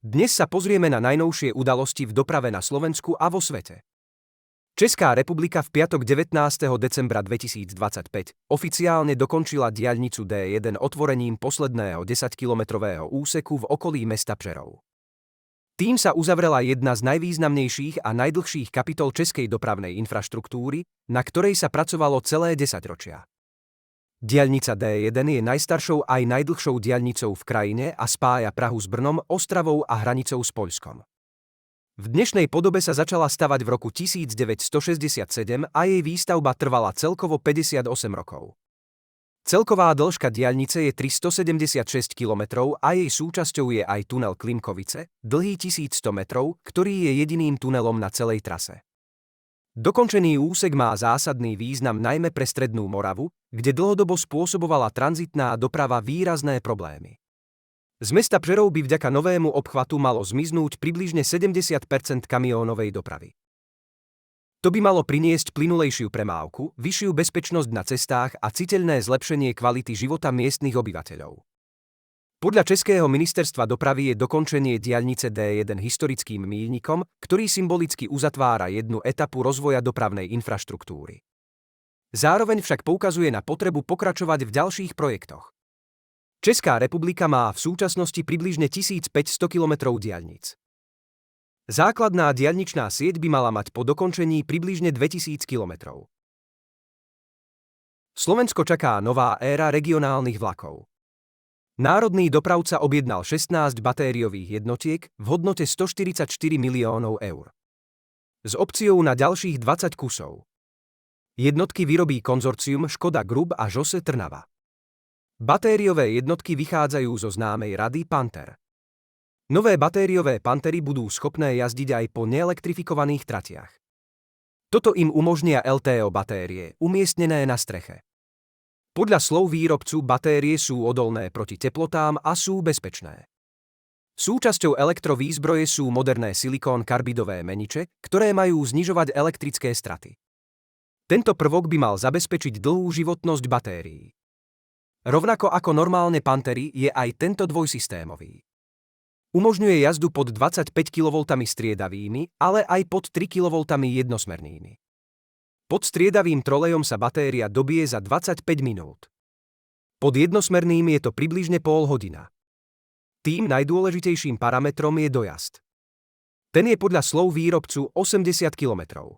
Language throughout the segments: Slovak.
Dnes sa pozrieme na najnovšie udalosti v doprave na Slovensku a vo svete. Česká republika v piatok 19. decembra 2025 oficiálne dokončila diaľnicu D1 otvorením posledného 10-kilometrového úseku v okolí mesta Přerov. Tým sa uzavrela jedna z najvýznamnejších a najdlhších kapitol českej dopravnej infraštruktúry, na ktorej sa pracovalo celé desaťročia. Diaľnica D1 je najstaršou aj najdlhšou diaľnicou v krajine a spája Prahu s Brnom, Ostravou a hranicou s Poľskom. V dnešnej podobe sa začala stavať v roku 1967 a jej výstavba trvala celkovo 58 rokov. Celková dĺžka diaľnice je 376 km a jej súčasťou je aj tunel Klimkovice, dlhý 1100 metrov, ktorý je jediným tunelom na celej trase. Dokončený úsek má zásadný význam najmä pre strednú Moravu, kde dlhodobo spôsobovala tranzitná doprava výrazné problémy. Z mesta Přerov by vďaka novému obchvatu malo zmiznúť približne 70% kamiónovej dopravy. To by malo priniesť plynulejšiu premávku, vyššiu bezpečnosť na cestách a citeľné zlepšenie kvality života miestnych obyvateľov. Podľa Českého ministerstva dopravy je dokončenie diaľnice D1 historickým míľnikom, ktorý symbolicky uzatvára jednu etapu rozvoja dopravnej infraštruktúry. Zároveň však poukazuje na potrebu pokračovať v ďalších projektoch. Česká republika má v súčasnosti približne 1500 kilometrov diaľnic. Základná diaľničná sieť by mala mať po dokončení približne 2000 kilometrov. Slovensko čaká nová éra regionálnych vlakov. Národný dopravca objednal 16 batériových jednotiek v hodnote 144 miliónov eur. S opciou na ďalších 20 kusov. Jednotky vyrobí konzorcium Škoda Group a Žose Trnava. Batériové jednotky vychádzajú zo známej rady Panther. Nové batériové Pantery budú schopné jazdiť aj po neelektrifikovaných tratiach. Toto im umožnia LTO batérie, umiestnené na streche. Podľa slov výrobcu batérie sú odolné proti teplotám a sú bezpečné. Súčasťou elektrovýzbroje sú moderné silikón-karbidové meniče, ktoré majú znižovať elektrické straty. Tento prvok by mal zabezpečiť dlhú životnosť batérií. Rovnako ako normálne Pantery je aj tento dvojsystémový. Umožňuje jazdu pod 25 kV striedavými, ale aj pod 3 kV jednosmernými. Pod striedavým trolejom sa batéria dobije za 25 minút. Pod jednosmerným je to približne pol hodina. Tým najdôležitejším parametrom je dojazd. Ten je podľa slov výrobcu 80 km.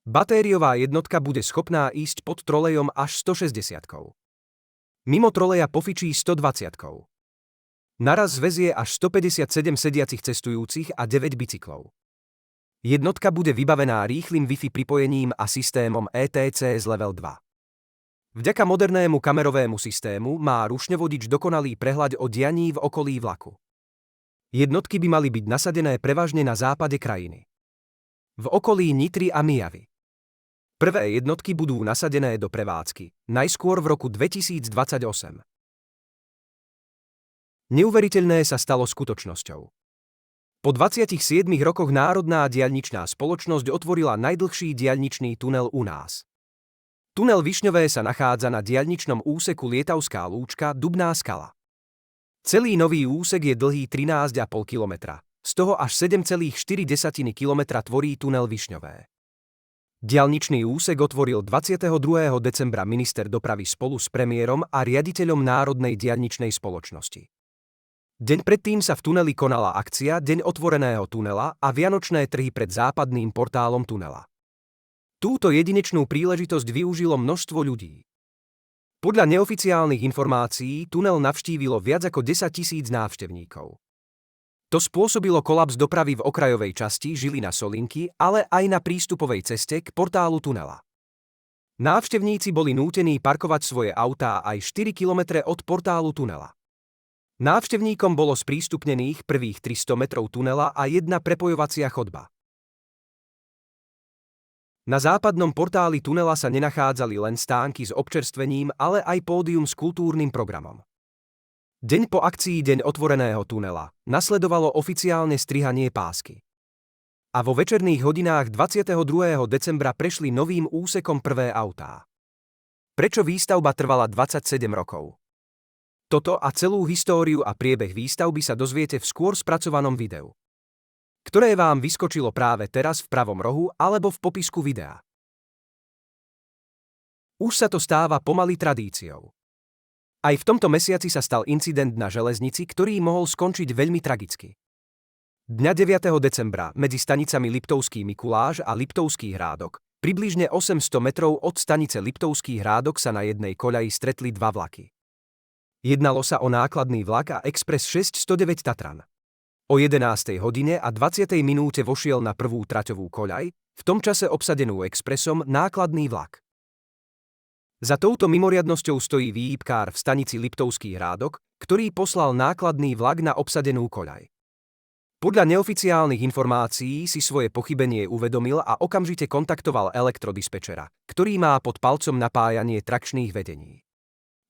Batériová jednotka bude schopná ísť pod trolejom až 160. Mimo troleja pofičí 120. Naraz zväzie až 157 sediacich cestujúcich a 9 bicyklov. Jednotka bude vybavená rýchlym Wi-Fi pripojením a systémom ETC z Level 2. Vďaka modernému kamerovému systému má rušňovodič dokonalý prehľad o dianí v okolí vlaku. Jednotky by mali byť nasadené prevažne na západe krajiny. V okolí Nitry a Myjavy. Prvé jednotky budú nasadené do prevádzky, najskôr v roku 2028. Neuveriteľné sa stalo skutočnosťou. Po 27 rokoch Národná diaľničná spoločnosť otvorila najdlhší diaľničný tunel u nás. Tunel Višňové sa nachádza na diaľničnom úseku Lietavská Lúčka – Dubná Skala. Celý nový úsek je dlhý 13,5 km, z toho až 7,4 km tvorí tunel Višňové. Diaľničný úsek otvoril 22. decembra minister dopravy spolu s premiérom a riaditeľom Národnej diaľničnej spoločnosti. Deň predtým sa v tuneli konala akcia Deň otvoreného tunela a vianočné trhy pred západným portálom tunela. Túto jedinečnú príležitosť využilo množstvo ľudí. Podľa neoficiálnych informácií tunel navštívilo viac ako 10 000 návštevníkov. To spôsobilo kolaps dopravy v okrajovej časti Žilina-Solinky, ale aj na prístupovej ceste k portálu tunela. Návštevníci boli nútení parkovať svoje autá aj 4 km od portálu tunela. Návštevníkom bolo sprístupnených prvých 300 metrov tunela a jedna prepojovacia chodba. Na západnom portáli tunela sa nenachádzali len stánky s občerstvením, ale aj pódium s kultúrnym programom. Deň po akcii Deň otvoreného tunela nasledovalo oficiálne strihanie pásky. A vo večerných hodinách 22. decembra prešli novým úsekom prvé autá. Prečo výstavba trvala 27 rokov? Toto a celú históriu a priebeh výstavby sa dozviete v skôr spracovanom videu, ktoré vám vyskočilo práve teraz v pravom rohu alebo v popisku videa. Už sa to stáva pomaly tradíciou. Aj v tomto mesiaci sa stal incident na železnici, ktorý mohol skončiť veľmi tragicky. Dňa 9. decembra medzi stanicami Liptovský Mikuláš a Liptovský Hrádok, približne 800 metrov od stanice Liptovský Hrádok sa na jednej koľaji stretli dva vlaky. Jednalo sa o nákladný vlak a Express 609 Tatran. O 11. hodine a 20. minúte vošiel na prvú traťovú koľaj, v tom čase obsadenú expresom, nákladný vlak. Za touto mimoriadnosťou stojí výhybkár v stanici Liptovský Hrádok, ktorý poslal nákladný vlak na obsadenú koľaj. Podľa neoficiálnych informácií si svoje pochybenie uvedomil a okamžite kontaktoval elektrodispečera, ktorý má pod palcom napájanie trakčných vedení.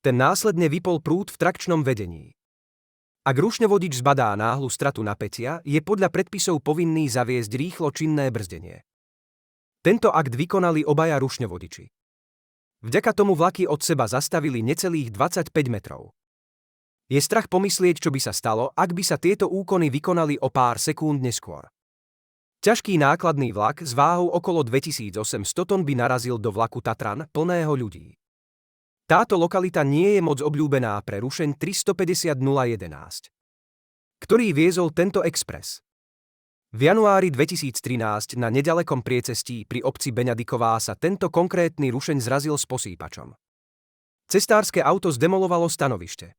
Ten následne vypol prúd v trakčnom vedení. Ak rušňovodič zbadá náhlu stratu napätia, je podľa predpisov povinný zaviesť rýchlo činné brzdenie. Tento akt vykonali obaja rušňovodiči. Vďaka tomu vlaky od seba zastavili necelých 25 metrov. Je strach pomyslieť, čo by sa stalo, ak by sa tieto úkony vykonali o pár sekúnd neskôr. Ťažký nákladný vlak s váhou okolo 2800 tón by narazil do vlaku Tatran plného ľudí. Táto lokalita nie je moc obľúbená pre rušeň 350 011, ktorý viezol tento expres. V januári 2013 na nedalekom priecestí pri obci Beňadiková sa tento konkrétny rušeň zrazil s posýpačom. Cestárske auto zdemolovalo stanovište.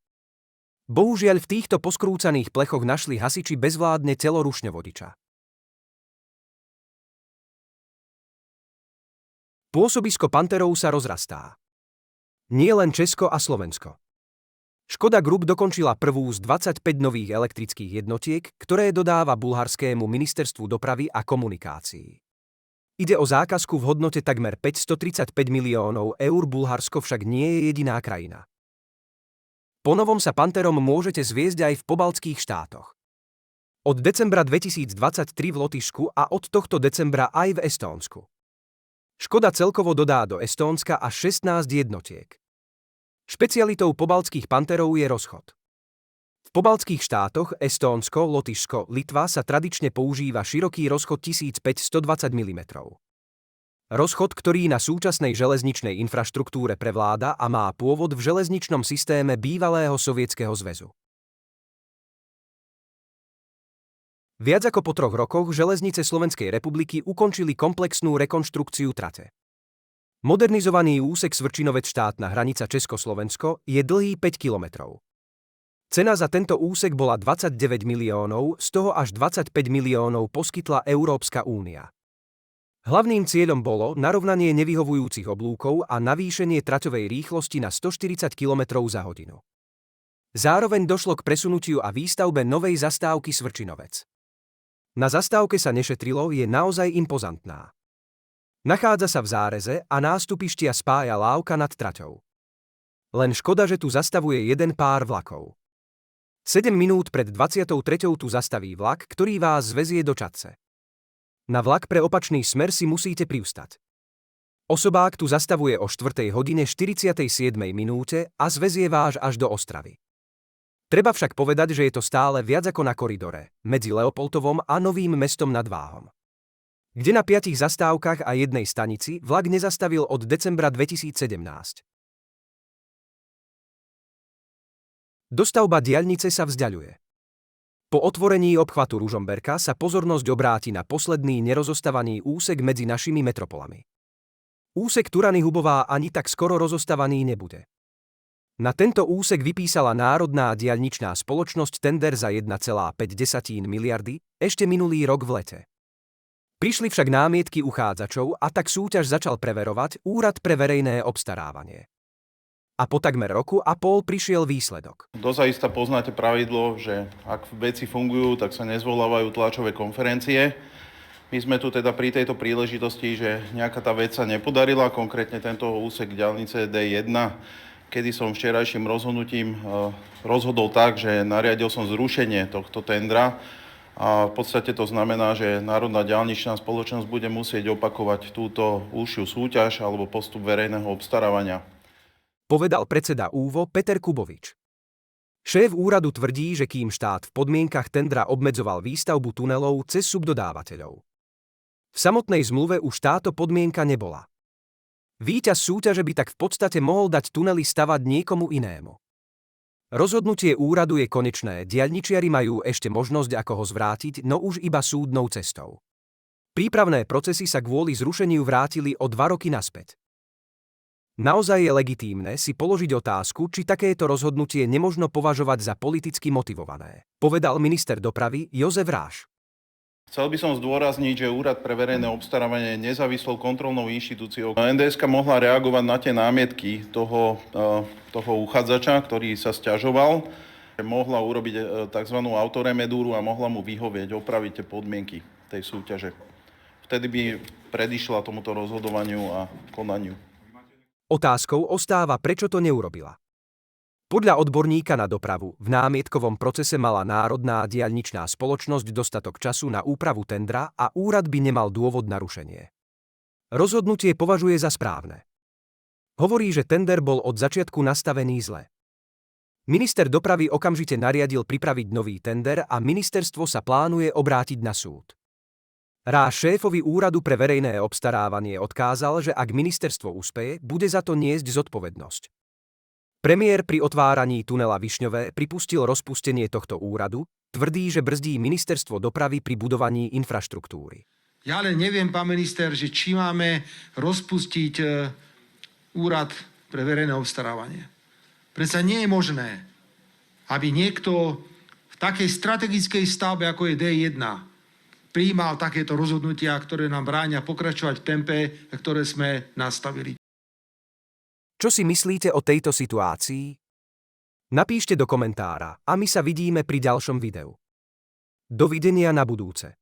Bohužiaľ v týchto poskrúcaných plechoch našli hasiči bezvládne telo rušňovodiča. Pôsobisko Panterov sa rozrastá. Nie len Česko a Slovensko. Škoda Group dokončila prvú z 25 nových elektrických jednotiek, ktoré dodáva bulharskému ministerstvu dopravy a komunikácií. Ide o zákazku v hodnote takmer 535 miliónov eur, Bulharsko však nie je jediná krajina. Ponovom sa Panterom môžete zviesť aj v pobaltských štátoch. Od decembra 2023 v Lotyšsku a od tohto decembra aj v Estónsku. Škoda celkovo dodá do Estónska až 16 jednotiek. Špecialitou pobaltských Panterov je rozchod. V pobaltských štátoch Estónsko, Lotyšsko, Litva sa tradične používa široký rozchod 1520 mm. Rozchod, ktorý na súčasnej železničnej infraštruktúre prevláda a má pôvod v železničnom systéme bývalého Sovietskeho zväzu. Viac ako po 3 rokoch železnice Slovenskej republiky ukončili komplexnú rekonštrukciu trate. Modernizovaný úsek Svrčinovec štátna hranica Československo je dlhý 5 kilometrov. Cena za tento úsek bola 29 miliónov, z toho až 25 miliónov poskytla Európska únia. Hlavným cieľom bolo narovnanie nevyhovujúcich oblúkov a navýšenie traťovej rýchlosti na 140 km za hodinu. Zároveň došlo k presunutiu a výstavbe novej zastávky Svrčinovec. Na zastávke sa nešetrilo, je naozaj impozantná. Nachádza sa v záreze a nástupištia spája lávka nad traťou. Len škoda, že tu zastavuje jeden pár vlakov. 7 minút pred 23. tu zastaví vlak, ktorý vás zvezie do Čadce. Na vlak pre opačný smer si musíte privstať. Osobák tu zastavuje o 4. hodine 47. minúte a zvezie vás až do Ostravy. Treba však povedať, že je to stále viac ako na koridore, medzi Leopoldovom a Novým Mestom nad Váhom, kde na 5 zastávkach a jednej stanici vlak nezastavil od decembra 2017. Dostavba diaľnice sa vzdiaľuje. Po otvorení obchvatu Ružomberka sa pozornosť obráti na posledný nerozostavaný úsek medzi našimi metropolami. Úsek Turany-Hubová ani tak skoro rozostavaný nebude. Na tento úsek vypísala Národná diaľničná spoločnosť tender za 1,5 miliardy ešte minulý rok v lete. Prišli však námietky uchádzačov a tak súťaž začal preverovať Úrad pre verejné obstarávanie. A po takmer roku a pol prišiel výsledok. Dozaista poznáte pravidlo, že ak veci fungujú, tak sa nezvolávajú tlačové konferencie. My sme tu teda pri tejto príležitosti, že nejaká tá vec sa nepodarila, konkrétne tento úsek diaľnice D1, kedy som včerajším rozhodnutím rozhodol tak, že nariadil som zrušenie tohto tendra. A v podstate to znamená, že Národná diaľničná spoločnosť bude musieť opakovať túto užšiu súťaž alebo postup verejného obstarávania. Povedal predseda ÚVO Peter Kubovič. Šéf úradu tvrdí, že kým štát v podmienkach tendra obmedzoval výstavbu tunelov cez subdodávateľov. V samotnej zmluve už táto podmienka nebola. Víťaz súťaže by tak v podstate mohol dať tunely stavať niekomu inému. Rozhodnutie úradu je konečné, diaľničiari majú ešte možnosť ako ho zvrátiť, no už iba súdnou cestou. Prípravné procesy sa kvôli zrušeniu vrátili o 2 roky naspäť. Naozaj je legitímne si položiť otázku, či takéto rozhodnutie nemožno považovať za politicky motivované, povedal minister dopravy Jozef Ráš. Chcel by som zdôrazniť, že Úrad pre verejné obstarávanie je nezávislou kontrolnou inštitúciou. NDS-ka mohla reagovať na tie námietky toho uchádzača, ktorý sa sťažoval. Mohla urobiť tzv. Autoremedúru a mohla mu vyhovieť, opraviť tie podmienky tej súťaže. Vtedy by predišla tomuto rozhodovaniu a konaniu. Otázkou ostáva, prečo to neurobila. Podľa odborníka na dopravu v námietkovom procese mala Národná diaľničná spoločnosť dostatok času na úpravu tendra a úrad by nemal dôvod na rušenie. Rozhodnutie považuje za správne. Hovorí, že tender bol od začiatku nastavený zle. Minister dopravy okamžite nariadil pripraviť nový tender a ministerstvo sa plánuje obrátiť na súd. Ráš šéfovi úradu pre verejné obstarávanie odkázal, že ak ministerstvo úspeje, bude za to niesť zodpovednosť. Premiér pri otváraní tunela Višňové pripustil rozpustenie tohto úradu, tvrdí, že brzdí ministerstvo dopravy pri budovaní infraštruktúry. Ja len neviem, pán minister, že či máme rozpustiť úrad pre verejné obstarávanie. Predsa nie je možné, aby niekto v takej strategickej stavbe, ako je D1, prijímal takéto rozhodnutia, ktoré nám bránia pokračovať v tempe, ktoré sme nastavili. Čo si myslíte o tejto situácii? Napíšte do komentára a my sa vidíme pri ďalšom videu. Dovidenia na budúce.